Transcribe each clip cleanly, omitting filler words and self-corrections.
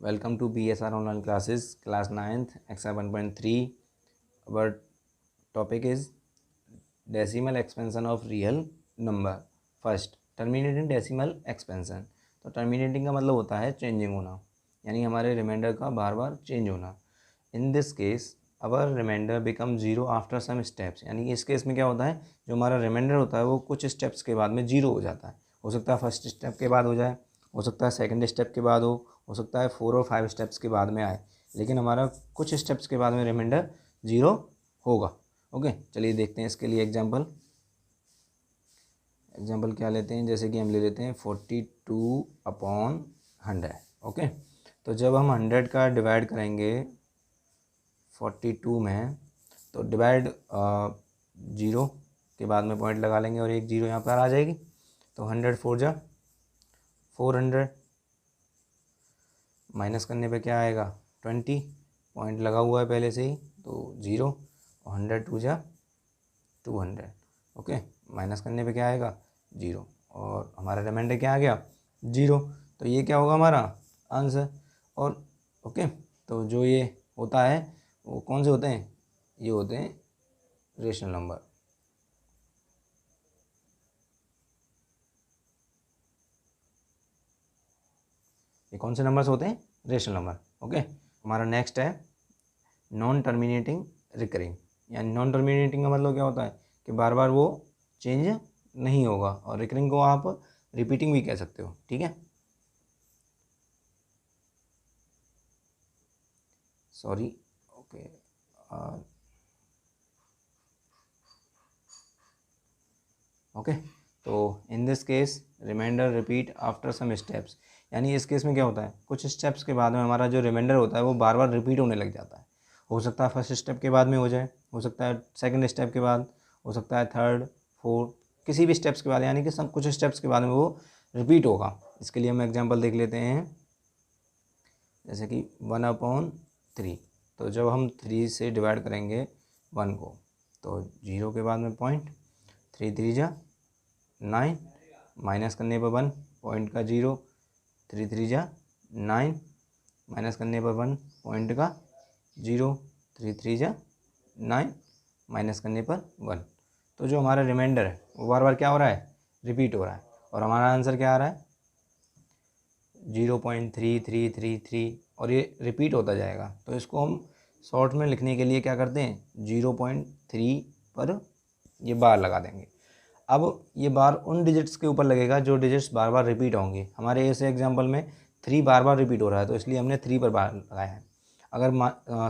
Welcome to BSR online classes, class 9th, exam 1.3. Our topic is decimal expansion of real number. First, terminating decimal expansion. तो terminating का मतलब होता है changing होना, यानी हमारे रिमाइंडर का बार बार चेंज होना. In this case our reminder become zero after some steps, यानी इस केस में क्या होता है, जो हमारा रिमाइंडर होता है वो कुछ स्टेप्स के बाद में जीरो हो जाता है. हो सकता है फर्स्ट स्टेप के बाद हो जाए, हो सकता है सेकंड स्टेप के बाद हो सकता है 4 और 5 स्टेप्स के बाद में आए, लेकिन हमारा कुछ स्टेप्स के बाद में रिमाइंडर जीरो होगा. ओके, चलिए देखते हैं इसके लिए एग्जांपल क्या लेते हैं. जैसे कि हम ले लेते हैं 42/100. ओके, तो जब हम 100 का डिवाइड करेंगे 42 में, तो डिवाइड जीरो के बाद में पॉइंट लगा लेंगे और एक जीरो यहाँ पर आ जाएगी. तो 100 4 जा 400, माइनस करने पे क्या आएगा 20, पॉइंट लगा हुआ है पहले से ही तो जीरो, और 100 2 जा 200. ओके, माइनस करने पे क्या आएगा जीरो, और हमारा रिमाइंडर क्या आ गया जीरो. तो ये क्या होगा हमारा आंसर. और ओके, तो जो ये होता है वो कौन से होते हैं, ये होते हैं रेशनल नंबर. ये कौन से नंबर्स होते हैं, रेशनल नंबर. ओके, हमारा नेक्स्ट है नॉन टर्मिनेटिंग रिकरिंग. यानी नॉन टर्मिनेटिंग का मतलब क्या होता है कि बार बार वो चेंज नहीं होगा, और रिकरिंग को आप रिपीटिंग भी कह सकते हो. ठीक है, सॉरी. ओके, ओके, तो in this case reminder repeat after some steps. यानी इस केस में क्या होता है, कुछ स्टेप्स के बाद में हमारा जो रिमाइंडर होता है वो बार बार रिपीट होने लग जाता है. हो सकता है फर्स्ट स्टेप के बाद में हो जाए, हो सकता है सेकंड स्टेप के बाद, हो सकता है थर्ड फोर्थ, किसी भी स्टेप्स के बाद, यानी कि सब कुछ स्टेप्स के बाद में वो रिपीट होगा. इसके लिए हम एग्जांपल देख लेते हैं. जैसे कि 1/3. तो जब हम 3 से डिवाइड करेंगे 1 को, तो जीरो के बाद में पॉइंट, 3 3 जा 9, माइनस करने पर 1, पॉइंट का जीरो, 3 3 जा 9, माइनस करने पर 1, पॉइंट का जीरो, 3 3 जा 9, माइनस करने पर 1. तो जो हमारा रिमाइंडर है वो बार बार क्या हो रहा है, रिपीट हो रहा है, और हमारा आंसर क्या आ रहा है 0.3333, और ये रिपीट होता जाएगा. तो इसको हम शॉर्ट में लिखने के लिए क्या करते हैं, 0.3 पर ये बार लगा देंगे. अब ये बार उन डिजिट्स के ऊपर लगेगा जो डिजिट्स बार बार रिपीट होंगे. हमारे ऐसे एग्जांपल में 3 बार बार रिपीट हो रहा है, तो इसलिए हमने 3 पर बार लगाया है. अगर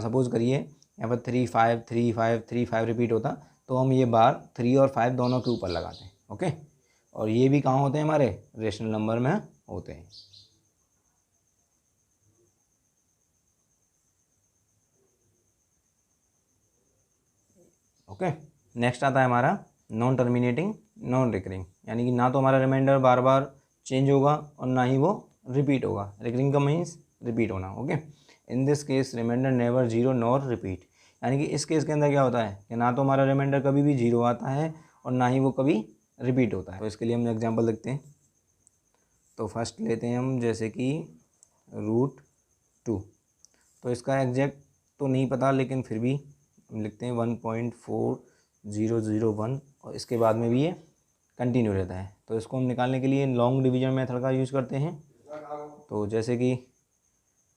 सपोज़ करिए यहाँ पर 3 5 3 5 3 5 रिपीट होता, तो हम ये बार 3 और 5 दोनों के ऊपर लगाते हैं. ओके, और ये भी कहाँ होते हैं, हमारे रेशनल नंबर में होते हैं. ओके, नेक्स्ट आता है हमारा नॉन टर्मिनेटिंग नॉन रिकरिंग. यानी कि ना तो हमारा रिमाइंडर बार बार चेंज होगा और ना ही वो रिपीट होगा. रिकरिंग का मीन्स रिपीट होना. Okay, in this case reminder never zero nor repeat. यानी कि इस केस के अंदर क्या होता है कि ना तो हमारा रिमाइंडर कभी भी जीरो आता है और ना ही वो कभी रिपीट होता है. तो इसके लिए हम एग्जाम्पल देखते हैं. तो फर्स्ट लेते हैं हम, जैसे कि √2. तो इसका एग्जैक्ट तो नहीं पता, लेकिन फिर भी हम लिखते हैं 1.4001, और इसके बाद में भी ये कंटिन्यू रहता है. तो इसको हम निकालने के लिए लॉन्ग डिवीजन मेथड का यूज़ करते हैं. तो जैसे कि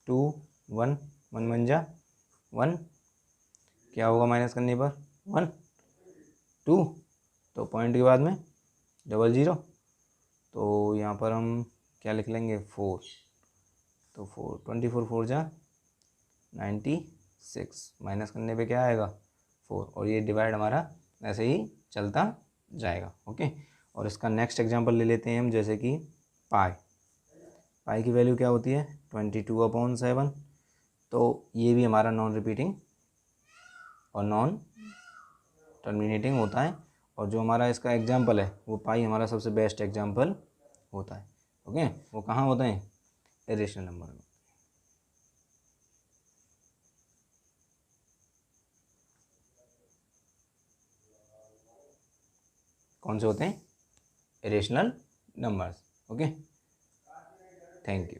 2 1 1 1 जा 1, क्या होगा माइनस करने पर 1 2, तो पॉइंट के बाद में 00, तो यहाँ पर हम क्या लिख लेंगे 4. तो 24 4 जा 96, माइनस करने पे क्या आएगा 4, और ये डिवाइड हमारा ऐसे ही चलता जाएगा. ओके, और इसका नेक्स्ट एग्जांपल ले लेते हैं हम. जैसे कि पाई की वैल्यू क्या होती है 22/7. तो ये भी हमारा नॉन रिपीटिंग और नॉन टर्मिनेटिंग होता है, और जो हमारा इसका एग्जांपल है वो पाई हमारा सबसे बेस्ट एग्जांपल होता है. ओके, वो कहाँ होते हैं, इरेशनल नंबर में. कौन से होते हैं, irrational numbers. Okay, thank you.